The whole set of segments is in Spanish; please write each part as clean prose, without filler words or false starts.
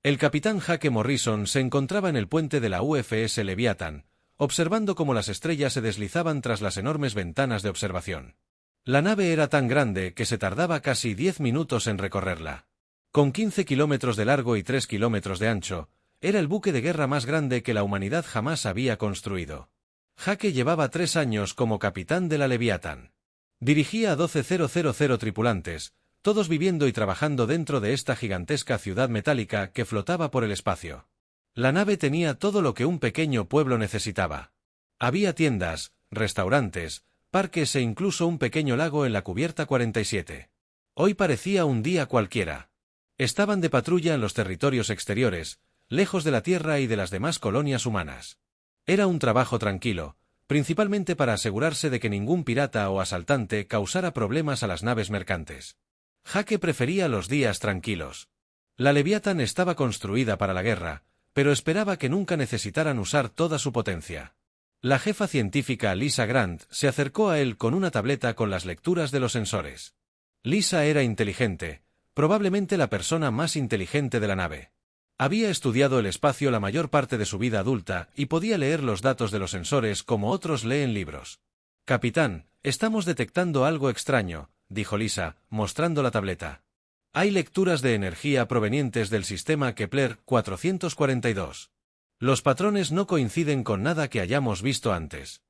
El capitán Jake Morrison se encontraba en el puente de la UFS Leviathan, observando cómo las estrellas se deslizaban tras las enormes ventanas de observación. La nave era tan grande que se tardaba casi 10 minutos en recorrerla. Con 15 kilómetros de largo y 3 kilómetros de ancho, era el buque de guerra más grande que la humanidad jamás había construido. Jake llevaba 3 años como capitán de la Leviathan. Dirigía a 12.000 tripulantes, todos viviendo y trabajando dentro de esta gigantesca ciudad metálica que flotaba por el espacio. La nave tenía todo lo que un pequeño pueblo necesitaba. Había tiendas, restaurantes, parques e incluso un pequeño lago en la cubierta 47. Hoy parecía un día cualquiera. Estaban de patrulla en los territorios exteriores, lejos de la Tierra y de las demás colonias humanas. Era un trabajo tranquilo, principalmente para asegurarse de que ningún pirata o asaltante causara problemas a las naves mercantes. Jake prefería los días tranquilos. La Leviathan estaba construida para la guerra, pero esperaba que nunca necesitaran usar toda su potencia. La jefa científica Lisa Grant se acercó a él con una tableta con las lecturas de los sensores. Lisa era inteligente, probablemente la persona más inteligente de la nave. Había estudiado el espacio la mayor parte de su vida adulta y podía leer los datos de los sensores como otros leen libros. «Capitán, estamos detectando algo extraño», dijo Lisa, mostrando la tableta. «Hay lecturas de energía provenientes del sistema Kepler 442. Los patrones no coinciden con nada que hayamos visto antes».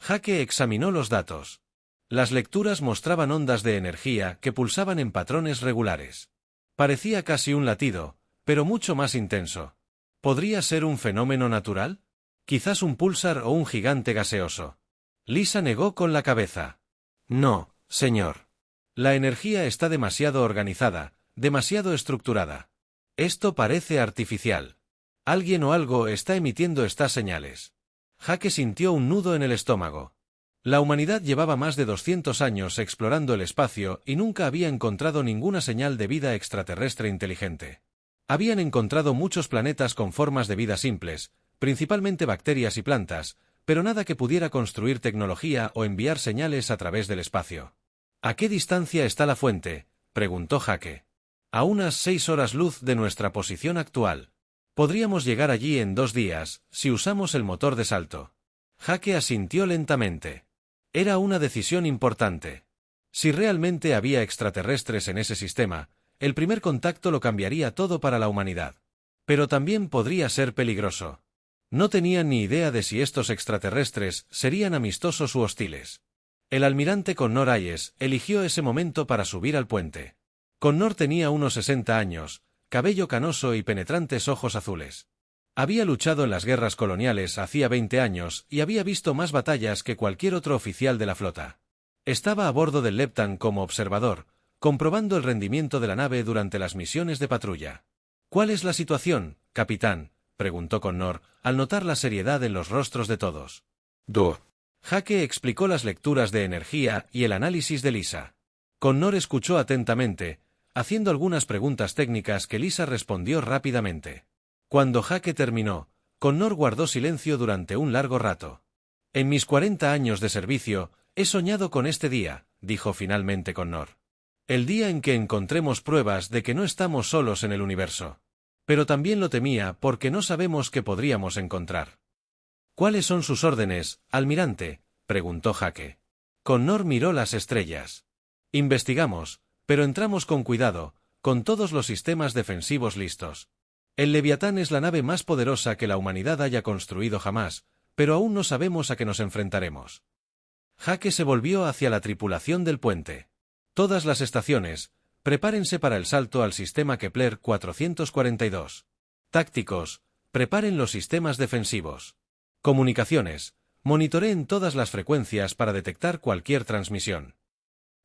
Jake examinó los datos. Las lecturas mostraban ondas de energía que pulsaban en patrones regulares. Parecía casi un latido, pero mucho más intenso. ¿Podría ser un fenómeno natural? Quizás un púlsar o un gigante gaseoso. Lisa negó con la cabeza. No, señor. La energía está demasiado organizada, demasiado estructurada. Esto parece artificial. Alguien o algo está emitiendo estas señales. Jake sintió un nudo en el estómago. La humanidad llevaba más de 200 años explorando el espacio y nunca había encontrado ninguna señal de vida extraterrestre inteligente. Habían encontrado muchos planetas con formas de vida simples, principalmente bacterias y plantas, pero nada que pudiera construir tecnología o enviar señales a través del espacio. ¿A qué distancia está la fuente?, preguntó Jake. A unas 6 horas luz de nuestra posición actual. Podríamos llegar allí en 2 días, si usamos el motor de salto. Jake asintió lentamente. Era una decisión importante. Si realmente había extraterrestres en ese sistema, el primer contacto lo cambiaría todo para la humanidad. Pero también podría ser peligroso. No tenían ni idea de si estos extraterrestres serían amistosos u hostiles. El almirante Connor Hayes eligió ese momento para subir al puente. Connor tenía unos 60 años, cabello canoso y penetrantes ojos azules. Había luchado en las guerras coloniales hacía 20 años y había visto más batallas que cualquier otro oficial de la flota. Estaba a bordo del Leptan como observador, comprobando el rendimiento de la nave durante las misiones de patrulla. «¿Cuál es la situación, capitán?», preguntó Connor, al notar la seriedad en los rostros de todos. Jake explicó las lecturas de energía y el análisis de Lisa. Connor escuchó atentamente, haciendo algunas preguntas técnicas que Lisa respondió rápidamente. Cuando Jake terminó, Connor guardó silencio durante un largo rato. «En mis 40 años de servicio, he soñado con este día», dijo finalmente Connor. «El día en que encontremos pruebas de que no estamos solos en el universo. Pero también lo temía porque no sabemos qué podríamos encontrar». «¿Cuáles son sus órdenes, almirante?», preguntó Jake. Connor miró las estrellas. «Investigamos, pero entramos con cuidado, con todos los sistemas defensivos listos. El Leviatán es la nave más poderosa que la humanidad haya construido jamás, pero aún no sabemos a qué nos enfrentaremos». Jake se volvió hacia la tripulación del puente. «Todas las estaciones, prepárense para el salto al sistema Kepler 442. Tácticos, preparen los sistemas defensivos. Comunicaciones, monitoreen todas las frecuencias para detectar cualquier transmisión».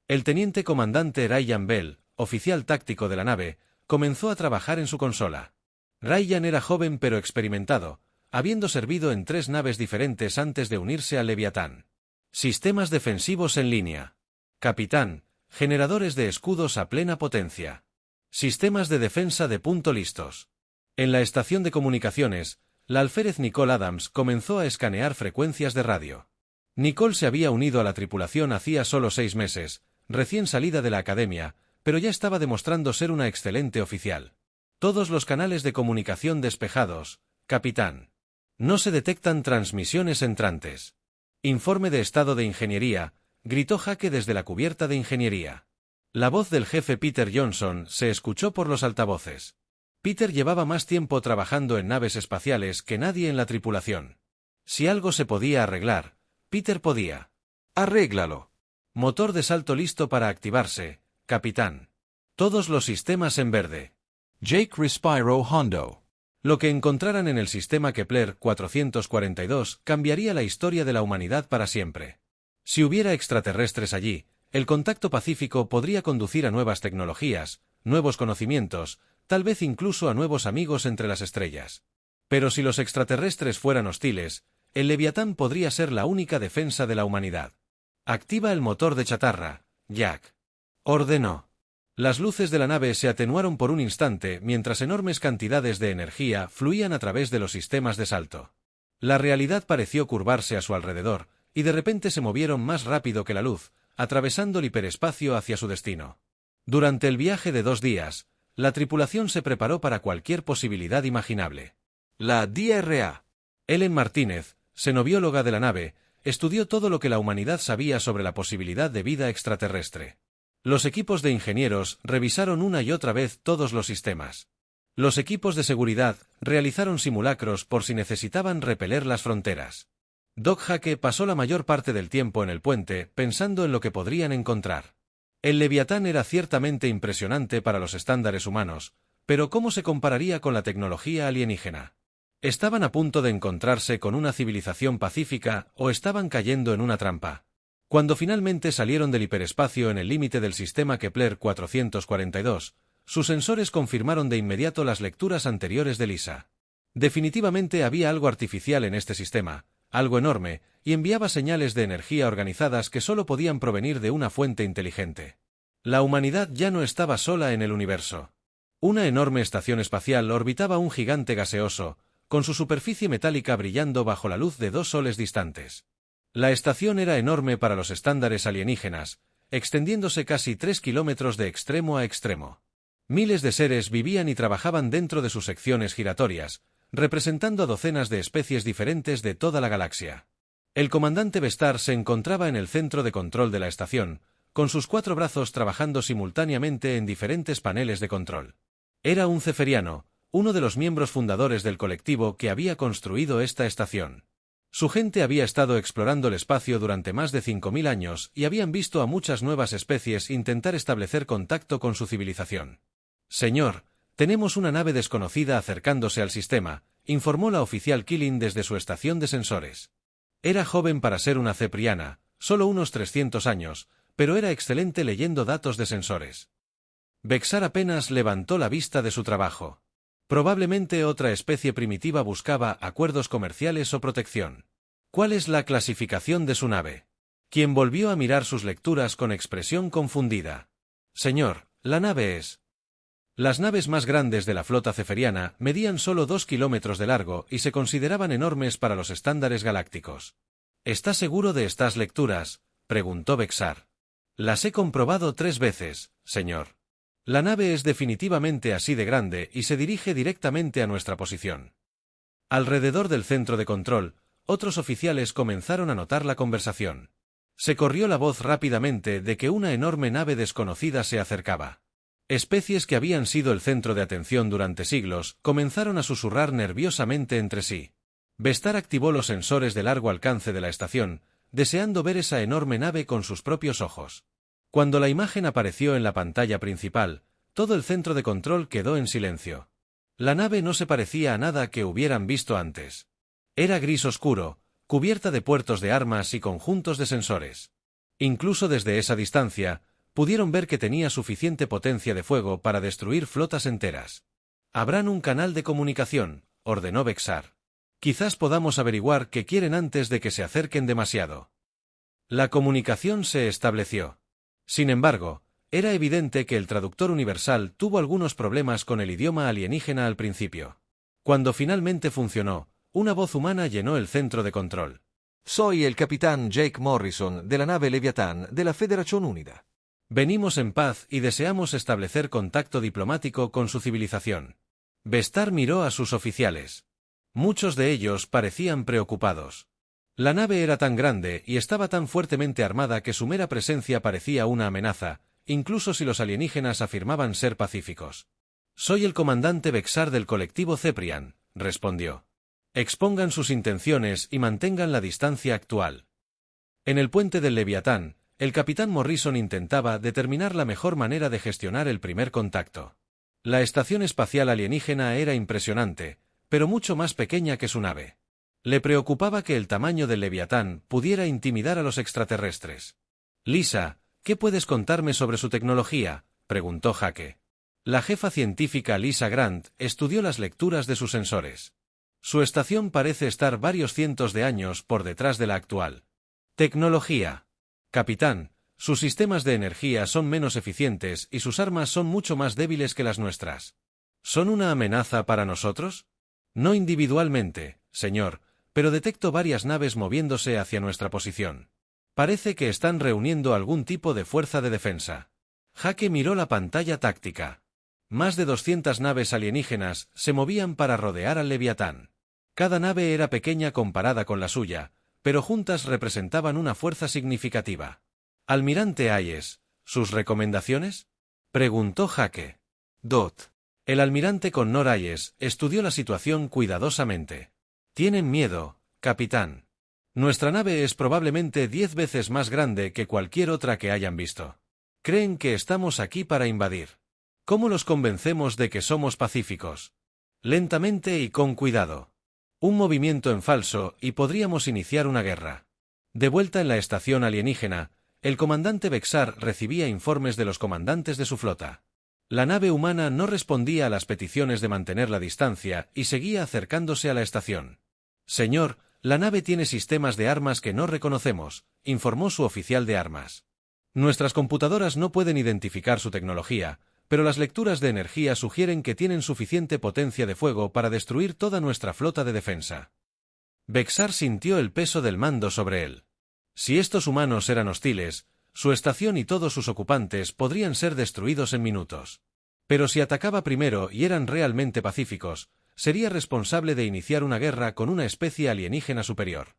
El teniente comandante Ryan Bell, oficial táctico de la nave, comenzó a trabajar en su consola. Ryan era joven pero experimentado, habiendo servido en 3 naves diferentes antes de unirse al Leviatán. Sistemas defensivos en línea. Capitán, generadores de escudos a plena potencia. Sistemas de defensa de punto listos. En la estación de comunicaciones, la alférez Nicole Adams comenzó a escanear frecuencias de radio. Nicole se había unido a la tripulación hacía solo 6 meses, recién salida de la academia, pero ya estaba demostrando ser una excelente oficial. Todos los canales de comunicación despejados, capitán. No se detectan transmisiones entrantes. Informe de estado de ingeniería, gritó Jake desde la cubierta de ingeniería. La voz del jefe Peter Johnson se escuchó por los altavoces. Peter llevaba más tiempo trabajando en naves espaciales que nadie en la tripulación. Si algo se podía arreglar, Peter podía. Arréglalo. Motor de salto listo para activarse, capitán. Todos los sistemas en verde. Jake Respiro Hondo. Lo que encontraran en el sistema Kepler 442 cambiaría la historia de la humanidad para siempre. Si hubiera extraterrestres allí, el contacto pacífico podría conducir a nuevas tecnologías, nuevos conocimientos, tal vez incluso a nuevos amigos entre las estrellas. Pero si los extraterrestres fueran hostiles, el Leviatán podría ser la única defensa de la humanidad. Activa el motor de chatarra, Jack. Ordenó. Las luces de la nave se atenuaron por un instante mientras enormes cantidades de energía fluían a través de los sistemas de salto. La realidad pareció curvarse a su alrededor, y de repente se movieron más rápido que la luz, atravesando el hiperespacio hacia su destino. Durante el viaje de 2 días, la tripulación se preparó para cualquier posibilidad imaginable. La DRA. Ellen Martínez, xenobióloga de la nave, estudió todo lo que la humanidad sabía sobre la posibilidad de vida extraterrestre. Los equipos de ingenieros revisaron una y otra vez todos los sistemas. Los equipos de seguridad realizaron simulacros por si necesitaban repeler las fronteras. Doc Jake pasó la mayor parte del tiempo en el puente pensando en lo que podrían encontrar. El Leviatán era ciertamente impresionante para los estándares humanos, pero ¿cómo se compararía con la tecnología alienígena? ¿Estaban a punto de encontrarse con una civilización pacífica o estaban cayendo en una trampa? Cuando finalmente salieron del hiperespacio en el límite del sistema Kepler 442, sus sensores confirmaron de inmediato las lecturas anteriores de Lisa. Definitivamente había algo artificial en este sistema, algo enorme, y enviaba señales de energía organizadas que solo podían provenir de una fuente inteligente. La humanidad ya no estaba sola en el universo. Una enorme estación espacial orbitaba un gigante gaseoso, con su superficie metálica brillando bajo la luz de 2 soles distantes. La estación era enorme para los estándares alienígenas, extendiéndose casi 3 kilómetros de extremo a extremo. Miles de seres vivían y trabajaban dentro de sus secciones giratorias, representando a docenas de especies diferentes de toda la galaxia. El comandante Bestar se encontraba en el centro de control de la estación, con sus 4 brazos trabajando simultáneamente en diferentes paneles de control. Era un ceferiano, uno de los miembros fundadores del colectivo que había construido esta estación. Su gente había estado explorando el espacio durante más de 5000 años y habían visto a muchas nuevas especies intentar establecer contacto con su civilización. Señor, tenemos una nave desconocida acercándose al sistema, informó la oficial Killing desde su estación de sensores. Era joven para ser una cepriana, solo unos 300 años, pero era excelente leyendo datos de sensores. Bexar apenas levantó la vista de su trabajo. Probablemente otra especie primitiva buscaba acuerdos comerciales o protección. ¿Cuál es la clasificación de su nave? Quien volvió a mirar sus lecturas con expresión confundida. Señor, la nave es... Las naves más grandes de la flota ceferiana medían solo 2 kilómetros de largo y se consideraban enormes para los estándares galácticos. ¿Está seguro de estas lecturas?, preguntó Bexar. Las he comprobado 3 veces, señor. La nave es definitivamente así de grande y se dirige directamente a nuestra posición. Alrededor del centro de control, otros oficiales comenzaron a notar la conversación. Se corrió la voz rápidamente de que una enorme nave desconocida se acercaba. Especies que habían sido el centro de atención durante siglos comenzaron a susurrar nerviosamente entre sí. Bestar activó los sensores de largo alcance de la estación, deseando ver esa enorme nave con sus propios ojos. Cuando la imagen apareció en la pantalla principal, todo el centro de control quedó en silencio. La nave no se parecía a nada que hubieran visto antes. Era gris oscuro, cubierta de puertos de armas y conjuntos de sensores. Incluso desde esa distancia, pudieron ver que tenía suficiente potencia de fuego para destruir flotas enteras. «Abran un canal de comunicación», ordenó Bexar. «Quizás podamos averiguar qué quieren antes de que se acerquen demasiado». La comunicación se estableció. Sin embargo, era evidente que el traductor universal tuvo algunos problemas con el idioma alienígena al principio. Cuando finalmente funcionó, una voz humana llenó el centro de control. Soy el capitán Jake Morrison de la nave Leviatán de la Federación Unida. Venimos en paz y deseamos establecer contacto diplomático con su civilización. Vestar miró a sus oficiales. Muchos de ellos parecían preocupados. La nave era tan grande y estaba tan fuertemente armada que su mera presencia parecía una amenaza, incluso si los alienígenas afirmaban ser pacíficos. «Soy el comandante Vexar del colectivo Ceprian», respondió. «Expongan sus intenciones y mantengan la distancia actual». En el puente del Leviatán, el capitán Morrison intentaba determinar la mejor manera de gestionar el primer contacto. La estación espacial alienígena era impresionante, pero mucho más pequeña que su nave. Le preocupaba que el tamaño del Leviatán pudiera intimidar a los extraterrestres. «Lisa, ¿qué puedes contarme sobre su tecnología?», preguntó Jake. La jefa científica Lisa Grant estudió las lecturas de sus sensores. Su estación parece estar varios cientos de años por detrás de la actual. «Tecnología. Capitán, sus sistemas de energía son menos eficientes y sus armas son mucho más débiles que las nuestras. ¿Son una amenaza para nosotros? No individualmente, señor, pero detecto varias naves moviéndose hacia nuestra posición. Parece que están reuniendo algún tipo de fuerza de defensa». Jake miró la pantalla táctica. Más de 200 naves alienígenas se movían para rodear al Leviatán. Cada nave era pequeña comparada con la suya, pero juntas representaban una fuerza significativa. «Almirante Hayes, ¿sus recomendaciones?», preguntó Jake. El almirante Connor Hayes estudió la situación cuidadosamente. «Tienen miedo, capitán. Nuestra nave es probablemente 10 veces más grande que cualquier otra que hayan visto. Creen que estamos aquí para invadir. ¿Cómo los convencemos de que somos pacíficos? Lentamente y con cuidado. Un movimiento en falso y podríamos iniciar una guerra». De vuelta en la estación alienígena, el comandante Vexar recibía informes de los comandantes de su flota. La nave humana no respondía a las peticiones de mantener la distancia y seguía acercándose a la estación. «Señor, la nave tiene sistemas de armas que no reconocemos», informó su oficial de armas. «Nuestras computadoras no pueden identificar su tecnología, pero las lecturas de energía sugieren que tienen suficiente potencia de fuego para destruir toda nuestra flota de defensa». Vexar sintió el peso del mando sobre él. Si estos humanos eran hostiles, su estación y todos sus ocupantes podrían ser destruidos en minutos. Pero si atacaba primero y eran realmente pacíficos, sería responsable de iniciar una guerra con una especie alienígena superior.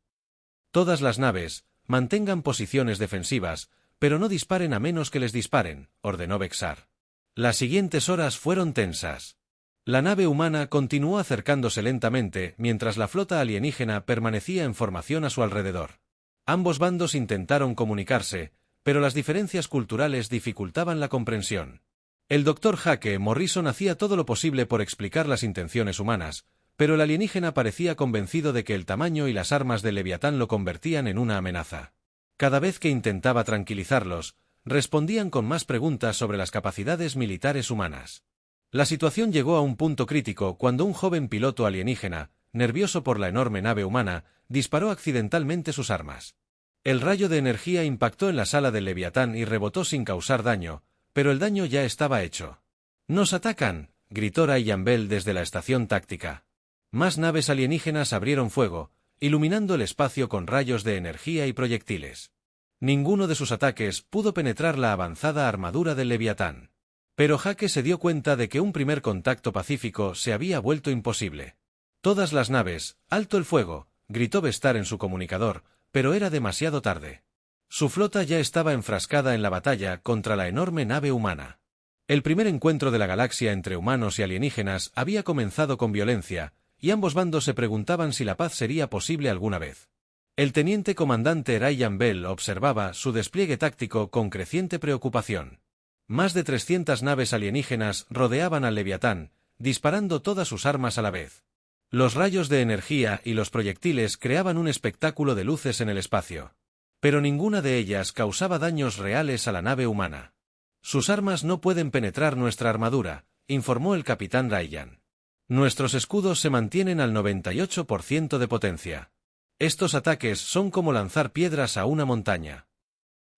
«Todas las naves, mantengan posiciones defensivas, pero no disparen a menos que les disparen», ordenó Vexar. Las siguientes horas fueron tensas. La nave humana continuó acercándose lentamente mientras la flota alienígena permanecía en formación a su alrededor. Ambos bandos intentaron comunicarse, pero las diferencias culturales dificultaban la comprensión. El Dr. Jake Morrison hacía todo lo posible por explicar las intenciones humanas, pero el alienígena parecía convencido de que el tamaño y las armas del Leviatán lo convertían en una amenaza. Cada vez que intentaba tranquilizarlos, respondían con más preguntas sobre las capacidades militares humanas. La situación llegó a un punto crítico cuando un joven piloto alienígena, nervioso por la enorme nave humana, disparó accidentalmente sus armas. El rayo de energía impactó en la sala del Leviatán y rebotó sin causar daño, pero el daño ya estaba hecho. «¡Nos atacan!», gritó Ryan Bell desde la estación táctica. Más naves alienígenas abrieron fuego, iluminando el espacio con rayos de energía y proyectiles. Ninguno de sus ataques pudo penetrar la avanzada armadura del Leviatán. Pero Jake se dio cuenta de que un primer contacto pacífico se había vuelto imposible. «Todas las naves, alto el fuego», gritó Vestar en su comunicador, pero era demasiado tarde. Su flota ya estaba enfrascada en la batalla contra la enorme nave humana. El primer encuentro de la galaxia entre humanos y alienígenas había comenzado con violencia, y ambos bandos se preguntaban si la paz sería posible alguna vez. El teniente comandante Ryan Bell observaba su despliegue táctico con creciente preocupación. Más de 300 naves alienígenas rodeaban al Leviatán, disparando todas sus armas a la vez. Los rayos de energía y los proyectiles creaban un espectáculo de luces en el espacio. Pero ninguna de ellas causaba daños reales a la nave humana. «Sus armas no pueden penetrar nuestra armadura», informó el capitán Ryan. «Nuestros escudos se mantienen al 98% de potencia. Estos ataques son como lanzar piedras a una montaña».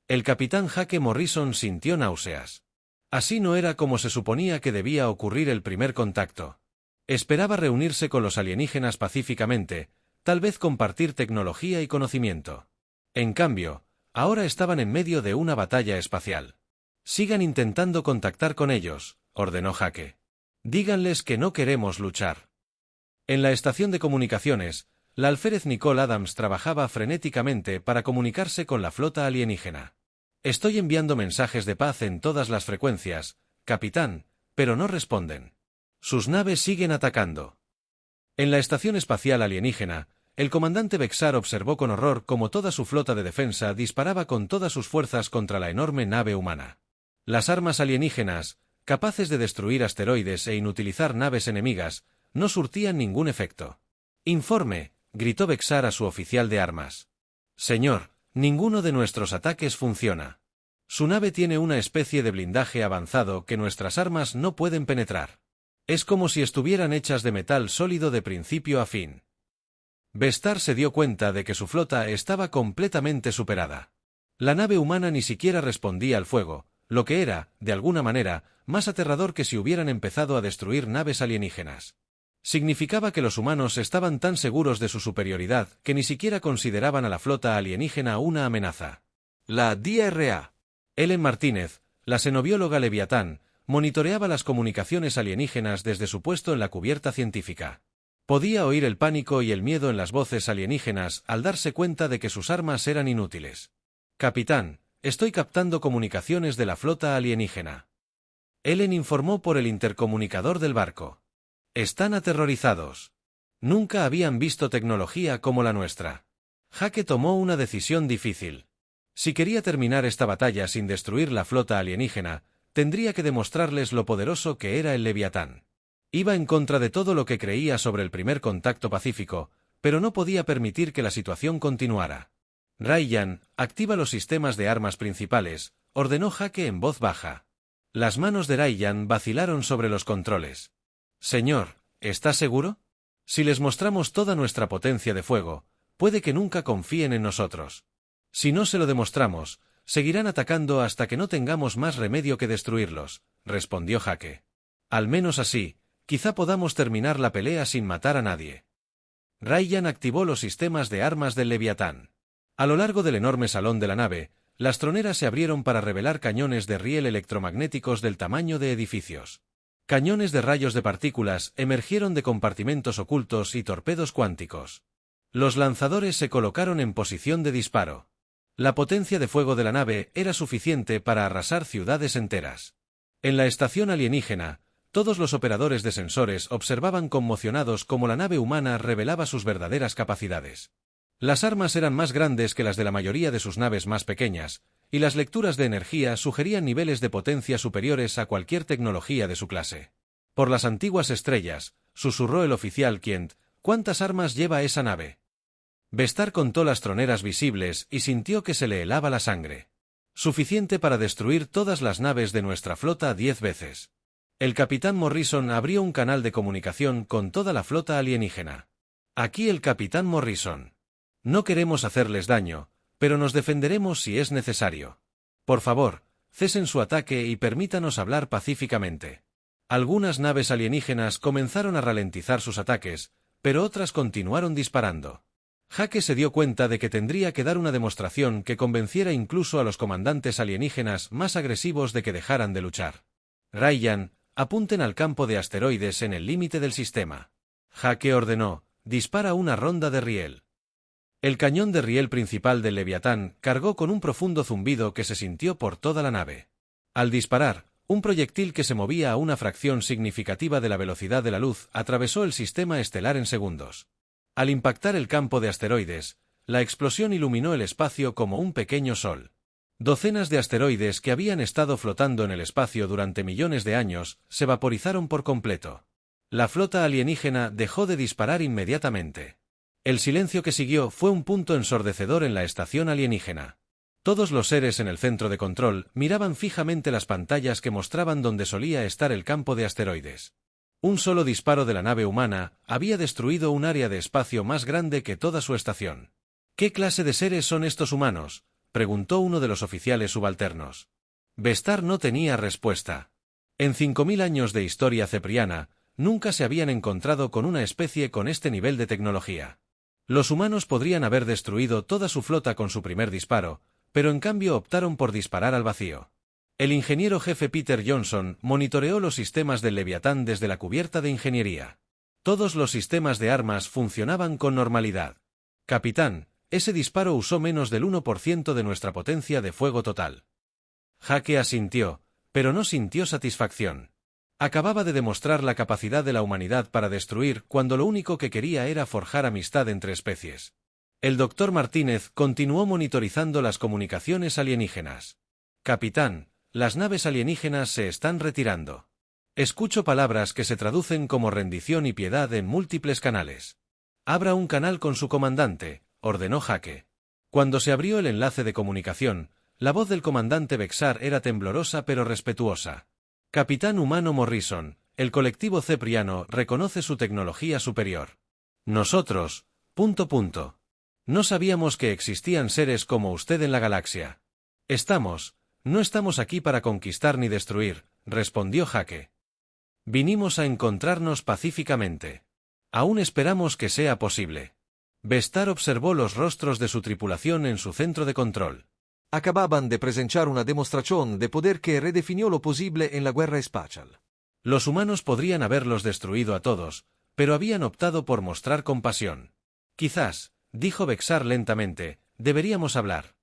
El capitán Jake Morrison sintió náuseas. Así no era como se suponía que debía ocurrir el primer contacto. Esperaba reunirse con los alienígenas pacíficamente, tal vez compartir tecnología y conocimiento. En cambio, ahora estaban en medio de una batalla espacial. «Sigan intentando contactar con ellos», ordenó Jake. Díganles que no queremos luchar. En la estación de comunicaciones, la alférez Nicole Adams trabajaba frenéticamente para comunicarse con la flota alienígena. Estoy enviando mensajes de paz en todas las frecuencias, capitán, pero no responden. Sus naves siguen atacando. En la estación espacial alienígena, el comandante Bexar observó con horror cómo toda su flota de defensa disparaba con todas sus fuerzas contra la enorme nave humana. Las armas alienígenas, capaces de destruir asteroides e inutilizar naves enemigas, no surtían ningún efecto. «Informe», gritó Bexar a su oficial de armas. «Señor, ninguno de nuestros ataques funciona. Su nave tiene una especie de blindaje avanzado que nuestras armas no pueden penetrar. Es como si estuvieran hechas de metal sólido de principio a fin». Bexar se dio cuenta de que su flota estaba completamente superada. La nave humana ni siquiera respondía al fuego, lo que era, de alguna manera, más aterrador que si hubieran empezado a destruir naves alienígenas. Significaba que los humanos estaban tan seguros de su superioridad que ni siquiera consideraban a la flota alienígena una amenaza. La DRA. Ellen Martínez, la xenobióloga Leviatán, monitoreaba las comunicaciones alienígenas desde su puesto en la cubierta científica. Podía oír el pánico y el miedo en las voces alienígenas al darse cuenta de que sus armas eran inútiles. «Capitán, estoy captando comunicaciones de la flota alienígena». Ellen informó por el intercomunicador del barco. «Están aterrorizados. Nunca habían visto tecnología como la nuestra». Jake tomó una decisión difícil. Si quería terminar esta batalla sin destruir la flota alienígena, tendría que demostrarles lo poderoso que era el Leviatán. Iba en contra de todo lo que creía sobre el primer contacto pacífico, pero no podía permitir que la situación continuara. «Ryan, activa los sistemas de armas principales», ordenó Jake en voz baja. Las manos de Ryan vacilaron sobre los controles. «Señor, ¿está seguro? Si les mostramos toda nuestra potencia de fuego, puede que nunca confíen en nosotros. Si no se lo demostramos, seguirán atacando hasta que no tengamos más remedio que destruirlos», respondió Jake. «Al menos así, quizá podamos terminar la pelea sin matar a nadie». Ryan activó los sistemas de armas del Leviatán. A lo largo del enorme salón de la nave, las troneras se abrieron para revelar cañones de riel electromagnéticos del tamaño de edificios. Cañones de rayos de partículas emergieron de compartimentos ocultos y torpedos cuánticos. Los lanzadores se colocaron en posición de disparo. La potencia de fuego de la nave era suficiente para arrasar ciudades enteras. En la estación alienígena, todos los operadores de sensores observaban conmocionados cómo la nave humana revelaba sus verdaderas capacidades. Las armas eran más grandes que las de la mayoría de sus naves más pequeñas, y las lecturas de energía sugerían niveles de potencia superiores a cualquier tecnología de su clase. «Por las antiguas estrellas», susurró el oficial Kient, «¿cuántas armas lleva esa nave?». Bexar contó las troneras visibles y sintió que se le helaba la sangre. «Suficiente para destruir todas las naves de nuestra flota 10 veces». El capitán Morrison abrió un canal de comunicación con toda la flota alienígena. «Aquí el capitán Morrison. No queremos hacerles daño, pero nos defenderemos si es necesario. Por favor, cesen su ataque y permítanos hablar pacíficamente». Algunas naves alienígenas comenzaron a ralentizar sus ataques, pero otras continuaron disparando. Jake se dio cuenta de que tendría que dar una demostración que convenciera incluso a los comandantes alienígenas más agresivos de que dejaran de luchar. «Ryan, apunten al campo de asteroides en el límite del sistema». Jake ordenó: «Dispara una ronda de riel». El cañón de riel principal del Leviatán cargó con un profundo zumbido que se sintió por toda la nave. Al disparar, un proyectil que se movía a una fracción significativa de la velocidad de la luz atravesó el sistema estelar en segundos. Al impactar el campo de asteroides, la explosión iluminó el espacio como un pequeño sol. Docenas de asteroides que habían estado flotando en el espacio durante millones de años se vaporizaron por completo. La flota alienígena dejó de disparar inmediatamente. El silencio que siguió fue un punto ensordecedor en la estación alienígena. Todos los seres en el centro de control miraban fijamente las pantallas que mostraban dónde solía estar el campo de asteroides. Un solo disparo de la nave humana había destruido un área de espacio más grande que toda su estación. «¿Qué clase de seres son estos humanos?», preguntó uno de los oficiales subalternos. Bexar no tenía respuesta. En 5000 años de historia cepriana, nunca se habían encontrado con una especie con este nivel de tecnología. Los humanos podrían haber destruido toda su flota con su primer disparo, pero en cambio optaron por disparar al vacío. El ingeniero jefe Peter Johnson monitoreó los sistemas del Leviatán desde la cubierta de ingeniería. Todos los sistemas de armas funcionaban con normalidad. Capitán, ese disparo usó menos del 1% de nuestra potencia de fuego total. Jake asintió, pero no sintió satisfacción. Acababa de demostrar la capacidad de la humanidad para destruir cuando lo único que quería era forjar amistad entre especies. El doctor Martínez continuó monitorizando las comunicaciones alienígenas. Capitán, las naves alienígenas se están retirando. Escucho palabras que se traducen como rendición y piedad en múltiples canales. Abra un canal con su comandante, ordenó Jake. Cuando se abrió el enlace de comunicación, la voz del comandante Bexar era temblorosa pero respetuosa. Capitán Humano Morrison, el colectivo Cepriano reconoce su tecnología superior. Nosotros, ... No sabíamos que existían seres como usted en la galaxia. No estamos aquí para conquistar ni destruir, respondió Jake. Vinimos a encontrarnos pacíficamente. Aún esperamos que sea posible. Bestar observó los rostros de su tripulación en su centro de control. Acababan de presenciar una demostración de poder que redefinió lo posible en la guerra espacial. Los humanos podrían haberlos destruido a todos, pero habían optado por mostrar compasión. Quizás, dijo Bexar lentamente, deberíamos hablar.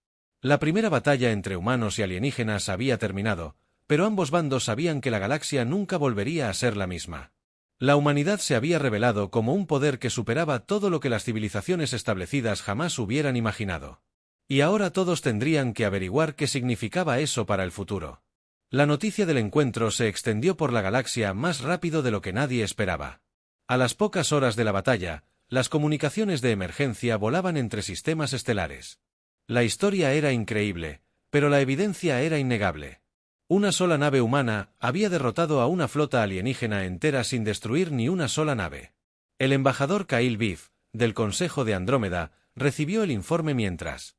La primera batalla entre humanos y alienígenas había terminado, pero ambos bandos sabían que la galaxia nunca volvería a ser la misma. La humanidad se había revelado como un poder que superaba todo lo que las civilizaciones establecidas jamás hubieran imaginado. Y ahora todos tendrían que averiguar qué significaba eso para el futuro. La noticia del encuentro se extendió por la galaxia más rápido de lo que nadie esperaba. A las pocas horas de la batalla, las comunicaciones de emergencia volaban entre sistemas estelares. La historia era increíble, pero la evidencia era innegable. Una sola nave humana había derrotado a una flota alienígena entera sin destruir ni una sola nave. El embajador Kyle Biff, del Consejo de Andrómeda, recibió el informe mientras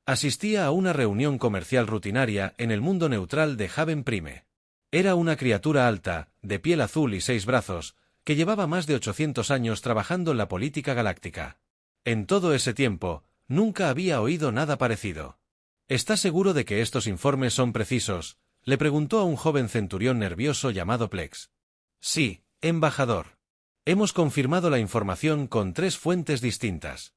asistía a una reunión comercial rutinaria en el mundo neutral de Haven Prime. Era una criatura alta, de piel azul y 6 brazos, que llevaba más de 800 años trabajando en la política galáctica. En todo ese tiempo, nunca había oído nada parecido. ¿Está seguro de que estos informes son precisos?, le preguntó a un joven centurión nervioso llamado Plex. Sí, embajador. Hemos confirmado la información con 3 fuentes distintas.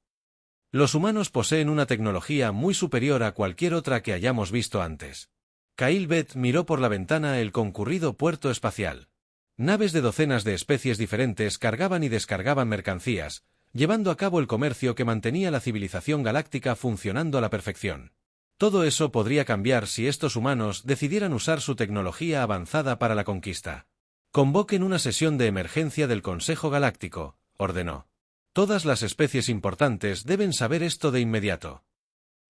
Los humanos poseen una tecnología muy superior a cualquier otra que hayamos visto antes. Kyle Beth miró por la ventana el concurrido puerto espacial. Naves de docenas de especies diferentes cargaban y descargaban mercancías, llevando a cabo el comercio que mantenía la civilización galáctica funcionando a la perfección. Todo eso podría cambiar si estos humanos decidieran usar su tecnología avanzada para la conquista. Convoquen una sesión de emergencia del Consejo Galáctico, ordenó. Todas las especies importantes deben saber esto de inmediato.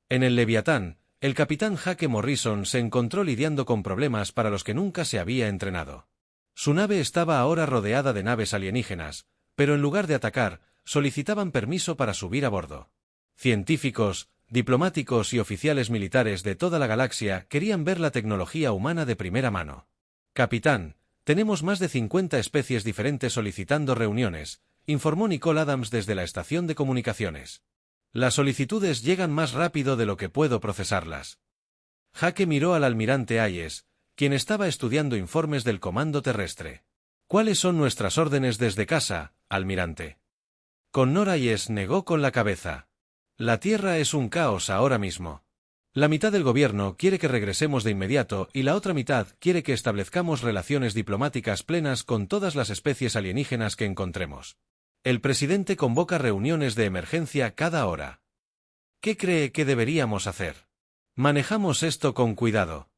En el Leviatán, el capitán Jake Morrison se encontró lidiando con problemas para los que nunca se había entrenado. Su nave estaba ahora rodeada de naves alienígenas, pero en lugar de atacar, solicitaban permiso para subir a bordo. Científicos, diplomáticos y oficiales militares de toda la galaxia querían ver la tecnología humana de primera mano. Capitán, tenemos más de 50 especies diferentes solicitando reuniones, informó Nicole Adams desde la estación de comunicaciones. Las solicitudes llegan más rápido de lo que puedo procesarlas. Jake miró al almirante Hayes, quien estaba estudiando informes del comando terrestre. ¿Cuáles son nuestras órdenes desde casa, almirante? Connor Hayes negó con la cabeza. La Tierra es un caos ahora mismo. La mitad del gobierno quiere que regresemos de inmediato y la otra mitad quiere que establezcamos relaciones diplomáticas plenas con todas las especies alienígenas que encontremos. El presidente convoca reuniones de emergencia cada hora. ¿Qué cree que deberíamos hacer? Manejamos esto con cuidado.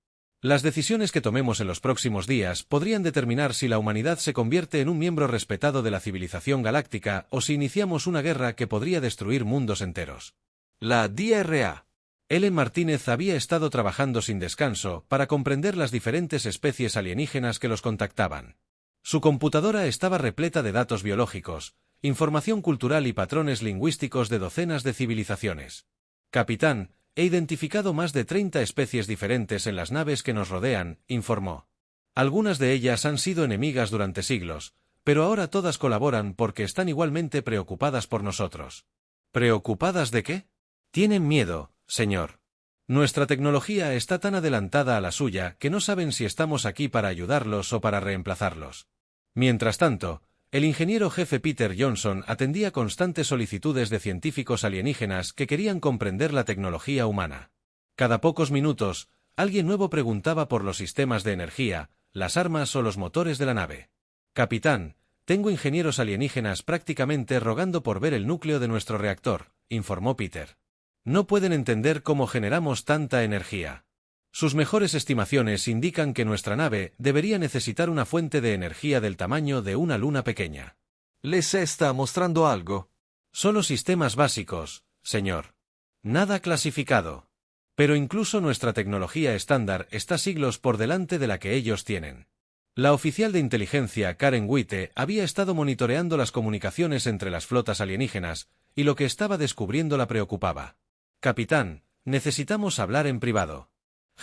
Las decisiones que tomemos en los próximos días podrían determinar si la humanidad se convierte en un miembro respetado de la civilización galáctica o si iniciamos una guerra que podría destruir mundos enteros. La DRA. Ellen Martínez había estado trabajando sin descanso para comprender las diferentes especies alienígenas que los contactaban. Su computadora estaba repleta de datos biológicos, información cultural y patrones lingüísticos de docenas de civilizaciones. Capitán, he identificado más de 30 especies diferentes en las naves que nos rodean, informó. Algunas de ellas han sido enemigas durante siglos, pero ahora todas colaboran porque están igualmente preocupadas por nosotros. ¿Preocupadas de qué? Tienen miedo, señor. Nuestra tecnología está tan adelantada a la suya que no saben si estamos aquí para ayudarlos o para reemplazarlos. Mientras tanto, el ingeniero jefe Peter Johnson atendía constantes solicitudes de científicos alienígenas que querían comprender la tecnología humana. Cada pocos minutos, alguien nuevo preguntaba por los sistemas de energía, las armas o los motores de la nave. Capitán, tengo ingenieros alienígenas prácticamente rogando por ver el núcleo de nuestro reactor, informó Peter. No pueden entender cómo generamos tanta energía. Sus mejores estimaciones indican que nuestra nave debería necesitar una fuente de energía del tamaño de una luna pequeña. ¿Les está mostrando algo? Solo sistemas básicos, señor. Nada clasificado. Pero incluso nuestra tecnología estándar está siglos por delante de la que ellos tienen. La oficial de inteligencia Karen Witte había estado monitoreando las comunicaciones entre las flotas alienígenas, y lo que estaba descubriendo la preocupaba. Capitán, necesitamos hablar en privado.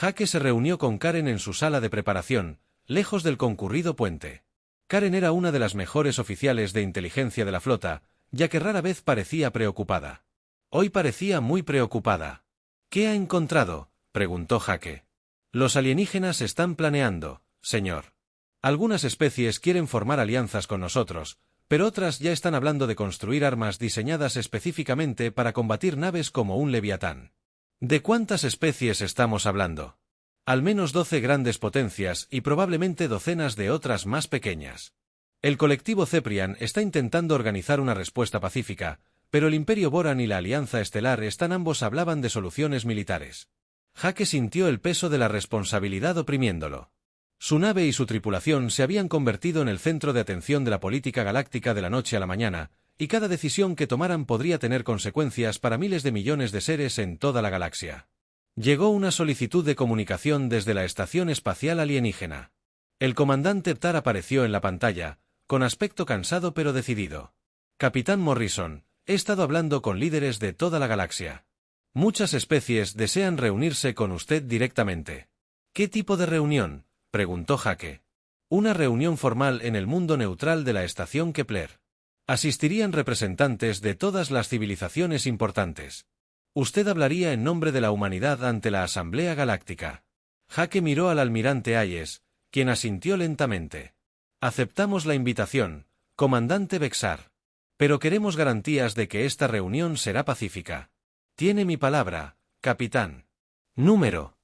Jake se reunió con Karen en su sala de preparación, lejos del concurrido puente. Karen era una de las mejores oficiales de inteligencia de la flota, ya que rara vez parecía preocupada. Hoy parecía muy preocupada. ¿Qué ha encontrado?, preguntó Jake. Los alienígenas están planeando, señor. Algunas especies quieren formar alianzas con nosotros, pero otras ya están hablando de construir armas diseñadas específicamente para combatir naves como un Leviatán. ¿De cuántas especies estamos hablando? Al menos 12 grandes potencias y probablemente docenas de otras más pequeñas. El colectivo Ceprian está intentando organizar una respuesta pacífica, pero el Imperio Boran y la Alianza Estelar ambos hablaban de soluciones militares. Jake sintió el peso de la responsabilidad oprimiéndolo. Su nave y su tripulación se habían convertido en el centro de atención de la política galáctica de la noche a la mañana, y cada decisión que tomaran podría tener consecuencias para miles de millones de seres en toda la galaxia. Llegó una solicitud de comunicación desde la Estación Espacial Alienígena. El comandante Ptar apareció en la pantalla, con aspecto cansado pero decidido. Capitán Morrison, he estado hablando con líderes de toda la galaxia. Muchas especies desean reunirse con usted directamente. ¿Qué tipo de reunión?, preguntó Jake. Una reunión formal en el mundo neutral de la Estación Kepler. Asistirían representantes de todas las civilizaciones importantes. Usted hablaría en nombre de la humanidad ante la Asamblea Galáctica. Jake miró al almirante Hayes, quien asintió lentamente. Aceptamos la invitación, comandante Bexar. Pero queremos garantías de que esta reunión será pacífica. Tiene mi palabra, capitán. Número.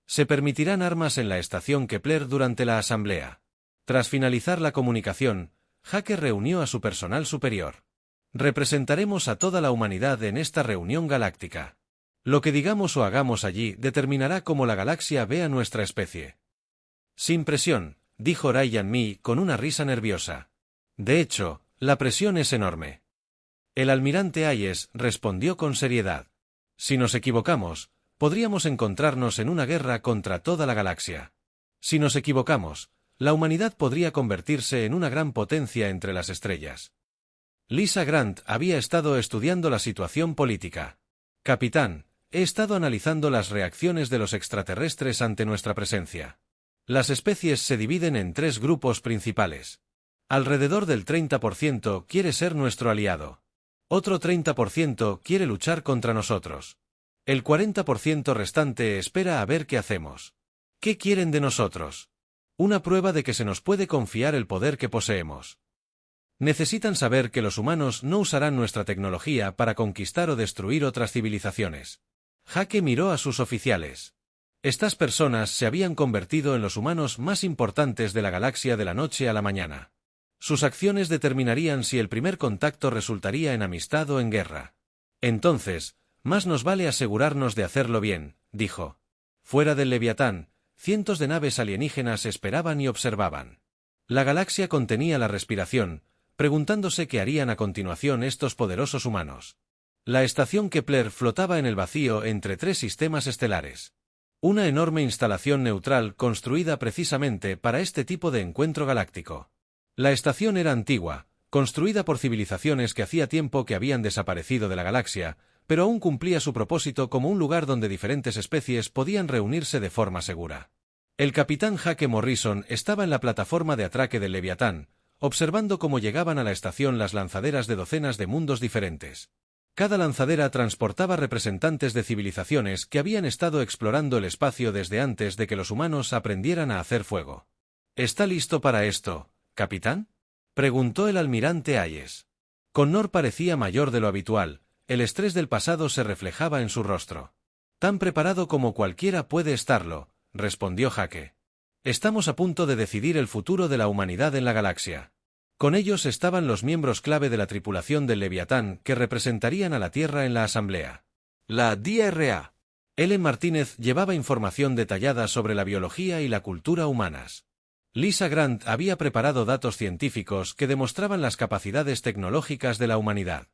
Se permitirán armas en la estación Kepler durante la asamblea. Tras finalizar la comunicación, Jake reunió a su personal superior. Representaremos a toda la humanidad en esta reunión galáctica. Lo que digamos o hagamos allí determinará cómo la galaxia ve a nuestra especie. Sin presión, dijo Ryan Mee con una risa nerviosa. De hecho, la presión es enorme. El almirante Hayes respondió con seriedad. Si nos equivocamos, podríamos encontrarnos en una guerra contra toda la galaxia. Si nos equivocamos, la humanidad podría convertirse en una gran potencia entre las estrellas. Lisa Grant había estado estudiando la situación política. Capitán, he estado analizando las reacciones de los extraterrestres ante nuestra presencia. Las especies se dividen en 3 grupos principales. Alrededor del 30% quiere ser nuestro aliado. Otro 30% quiere luchar contra nosotros. El 40% restante espera a ver qué hacemos. ¿Qué quieren de nosotros? Una prueba de que se nos puede confiar el poder que poseemos. Necesitan saber que los humanos no usarán nuestra tecnología para conquistar o destruir otras civilizaciones. Jake miró a sus oficiales. Estas personas se habían convertido en los humanos más importantes de la galaxia de la noche a la mañana. Sus acciones determinarían si el primer contacto resultaría en amistad o en guerra. Entonces, más nos vale asegurarnos de hacerlo bien, dijo. Fuera del Leviatán, cientos de naves alienígenas esperaban y observaban. La galaxia contenía la respiración, preguntándose qué harían a continuación estos poderosos humanos. La estación Kepler flotaba en el vacío entre 3 sistemas estelares. Una enorme instalación neutral construida precisamente para este tipo de encuentro galáctico. La estación era antigua, construida por civilizaciones que hacía tiempo que habían desaparecido de la galaxia, pero aún cumplía su propósito como un lugar donde diferentes especies podían reunirse de forma segura. El capitán Jake Morrison estaba en la plataforma de atraque del Leviatán, observando cómo llegaban a la estación las lanzaderas de docenas de mundos diferentes. Cada lanzadera transportaba representantes de civilizaciones que habían estado explorando el espacio desde antes de que los humanos aprendieran a hacer fuego. ¿Está listo para esto, capitán?, preguntó el almirante Hayes. Connor parecía mayor de lo habitual, el estrés del pasado se reflejaba en su rostro. Tan preparado como cualquiera puede estarlo, respondió Jake. Estamos a punto de decidir el futuro de la humanidad en la galaxia. Con ellos estaban los miembros clave de la tripulación del Leviatán que representarían a la Tierra en la asamblea. La DRA. Ellen Martínez llevaba información detallada sobre la biología y la cultura humanas. Lisa Grant había preparado datos científicos que demostraban las capacidades tecnológicas de la humanidad.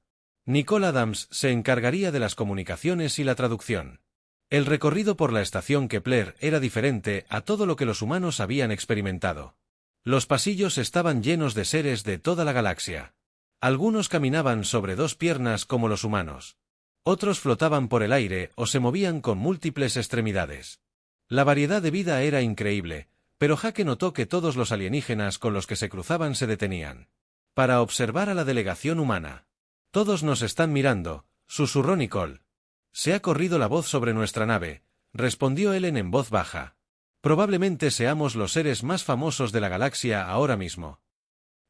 Nicole Adams se encargaría de las comunicaciones y la traducción. El recorrido por la estación Kepler era diferente a todo lo que los humanos habían experimentado. Los pasillos estaban llenos de seres de toda la galaxia. Algunos caminaban sobre dos piernas como los humanos. Otros flotaban por el aire o se movían con múltiples extremidades. La variedad de vida era increíble, pero Jake notó que todos los alienígenas con los que se cruzaban se detenían para observar a la delegación humana. Todos nos están mirando, susurró Nicole. Se ha corrido la voz sobre nuestra nave, respondió Ellen en voz baja. Probablemente seamos los seres más famosos de la galaxia ahora mismo.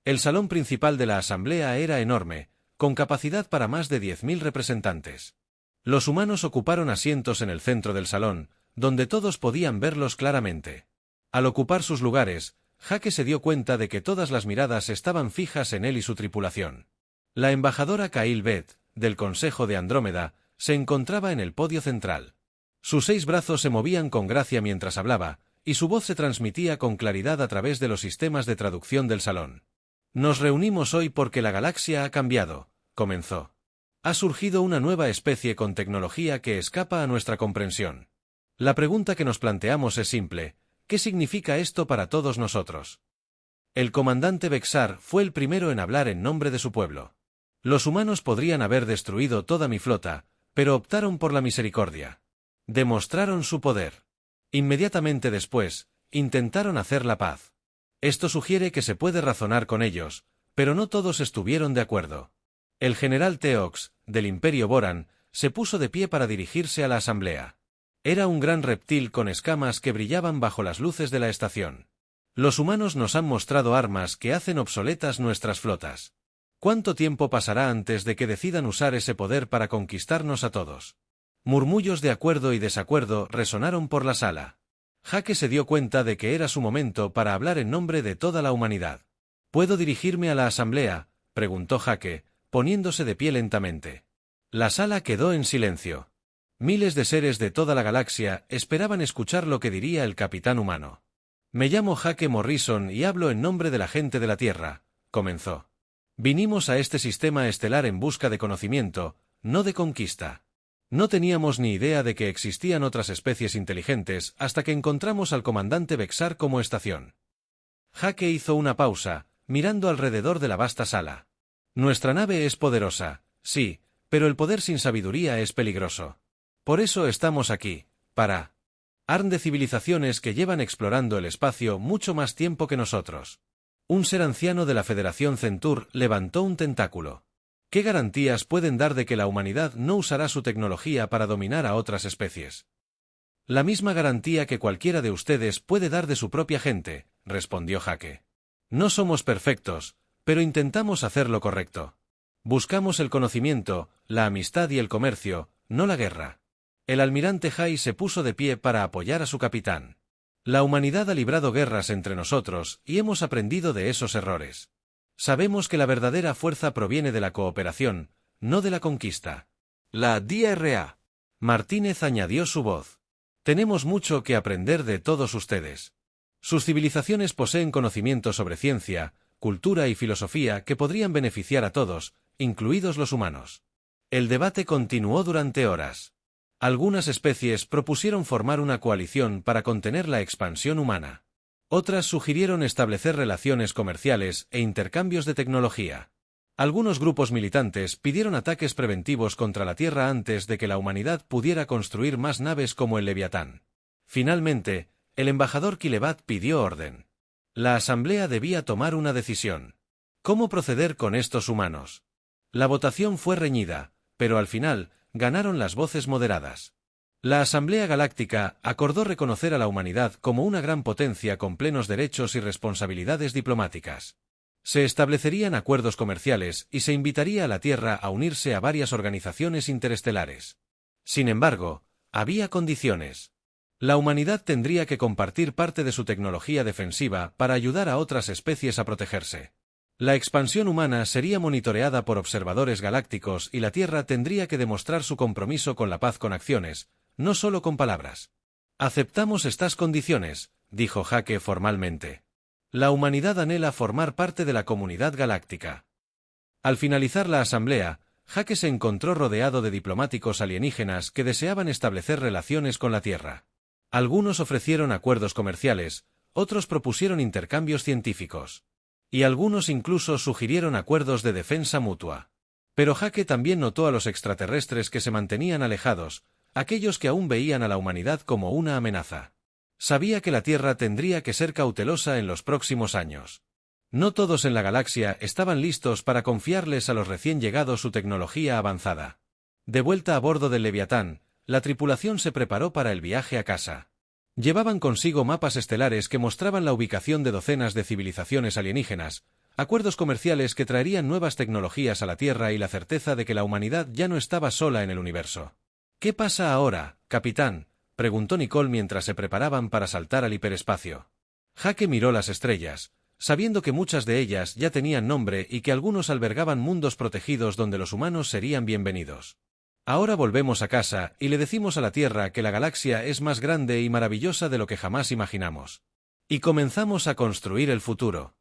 El salón principal de la asamblea era enorme, con capacidad para más de 10.000 representantes. Los humanos ocuparon asientos en el centro del salón, donde todos podían verlos claramente. Al ocupar sus lugares, Jake se dio cuenta de que todas las miradas estaban fijas en él y su tripulación. La embajadora Kyle Beth, del Consejo de Andrómeda, se encontraba en el podio central. Sus 6 brazos se movían con gracia mientras hablaba, y su voz se transmitía con claridad a través de los sistemas de traducción del salón. Nos reunimos hoy porque la galaxia ha cambiado, comenzó. Ha surgido una nueva especie con tecnología que escapa a nuestra comprensión. La pregunta que nos planteamos es simple: ¿qué significa esto para todos nosotros? El comandante Bexar fue el primero en hablar en nombre de su pueblo. Los humanos podrían haber destruido toda mi flota, pero optaron por la misericordia. Demostraron su poder. Inmediatamente después, intentaron hacer la paz. Esto sugiere que se puede razonar con ellos, pero no todos estuvieron de acuerdo. El general Teox, del Imperio Boran, se puso de pie para dirigirse a la asamblea. Era un gran reptil con escamas que brillaban bajo las luces de la estación. Los humanos nos han mostrado armas que hacen obsoletas nuestras flotas. ¿Cuánto tiempo pasará antes de que decidan usar ese poder para conquistarnos a todos? Murmullos de acuerdo y desacuerdo resonaron por la sala. Jake se dio cuenta de que era su momento para hablar en nombre de toda la humanidad. ¿Puedo dirigirme a la asamblea?, preguntó Jake, poniéndose de pie lentamente. La sala quedó en silencio. Miles de seres de toda la galaxia esperaban escuchar lo que diría el capitán humano. Me llamo Jake Morrison y hablo en nombre de la gente de la Tierra, comenzó. Vinimos a este sistema estelar en busca de conocimiento, no de conquista. No teníamos ni idea de que existían otras especies inteligentes hasta que encontramos al comandante Bexar como estación. Jake hizo una pausa, mirando alrededor de la vasta sala. Nuestra nave es poderosa, sí, pero el poder sin sabiduría es peligroso. Por eso estamos aquí, para arm de civilizaciones que llevan explorando el espacio mucho más tiempo que nosotros. Un ser anciano de la Federación Centur levantó un tentáculo. ¿Qué garantías pueden dar de que la humanidad no usará su tecnología para dominar a otras especies? La misma garantía que cualquiera de ustedes puede dar de su propia gente, respondió Jake. No somos perfectos, pero intentamos hacer lo correcto. Buscamos el conocimiento, la amistad y el comercio, no la guerra. El almirante Hay se puso de pie para apoyar a su capitán. La humanidad ha librado guerras entre nosotros y hemos aprendido de esos errores. Sabemos que la verdadera fuerza proviene de la cooperación, no de la conquista. La DRA. Martínez añadió su voz. Tenemos mucho que aprender de todos ustedes. Sus civilizaciones poseen conocimiento sobre ciencia, cultura y filosofía que podrían beneficiar a todos, incluidos los humanos. El debate continuó durante horas. Algunas especies propusieron formar una coalición para contener la expansión humana. Otras sugirieron establecer relaciones comerciales e intercambios de tecnología. Algunos grupos militantes pidieron ataques preventivos contra la Tierra antes de que la humanidad pudiera construir más naves como el Leviatán. Finalmente, el embajador Kilebat pidió orden. La asamblea debía tomar una decisión. ¿Cómo proceder con estos humanos? La votación fue reñida, pero al final, ganaron las voces moderadas. La Asamblea Galáctica acordó reconocer a la humanidad como una gran potencia con plenos derechos y responsabilidades diplomáticas. Se establecerían acuerdos comerciales y se invitaría a la Tierra a unirse a varias organizaciones interestelares. Sin embargo, había condiciones. La humanidad tendría que compartir parte de su tecnología defensiva para ayudar a otras especies a protegerse. La expansión humana sería monitoreada por observadores galácticos y la Tierra tendría que demostrar su compromiso con la paz con acciones, no solo con palabras. Aceptamos estas condiciones, dijo Jake formalmente. La humanidad anhela formar parte de la comunidad galáctica. Al finalizar la asamblea, Jake se encontró rodeado de diplomáticos alienígenas que deseaban establecer relaciones con la Tierra. Algunos ofrecieron acuerdos comerciales, otros propusieron intercambios científicos. Y algunos incluso sugirieron acuerdos de defensa mutua. Pero Jake también notó a los extraterrestres que se mantenían alejados, aquellos que aún veían a la humanidad como una amenaza. Sabía que la Tierra tendría que ser cautelosa en los próximos años. No todos en la galaxia estaban listos para confiarles a los recién llegados su tecnología avanzada. De vuelta a bordo del Leviatán, la tripulación se preparó para el viaje a casa. Llevaban consigo mapas estelares que mostraban la ubicación de docenas de civilizaciones alienígenas, acuerdos comerciales que traerían nuevas tecnologías a la Tierra y la certeza de que la humanidad ya no estaba sola en el universo. ¿Qué pasa ahora, capitán?, preguntó Nicole mientras se preparaban para saltar al hiperespacio. Jake miró las estrellas, sabiendo que muchas de ellas ya tenían nombre y que algunos albergaban mundos protegidos donde los humanos serían bienvenidos. Ahora volvemos a casa y le decimos a la Tierra que la galaxia es más grande y maravillosa de lo que jamás imaginamos. Y comenzamos a construir el futuro.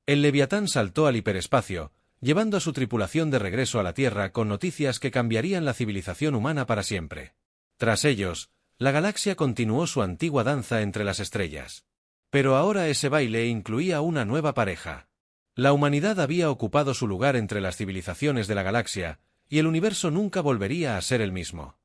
El Leviatán saltó al hiperespacio, llevando a su tripulación de regreso a la Tierra con noticias que cambiarían la civilización humana para siempre. Tras ellos, la galaxia continuó su antigua danza entre las estrellas. Pero ahora ese baile incluía una nueva pareja. La humanidad había ocupado su lugar entre las civilizaciones de la galaxia, y el universo nunca volvería a ser el mismo.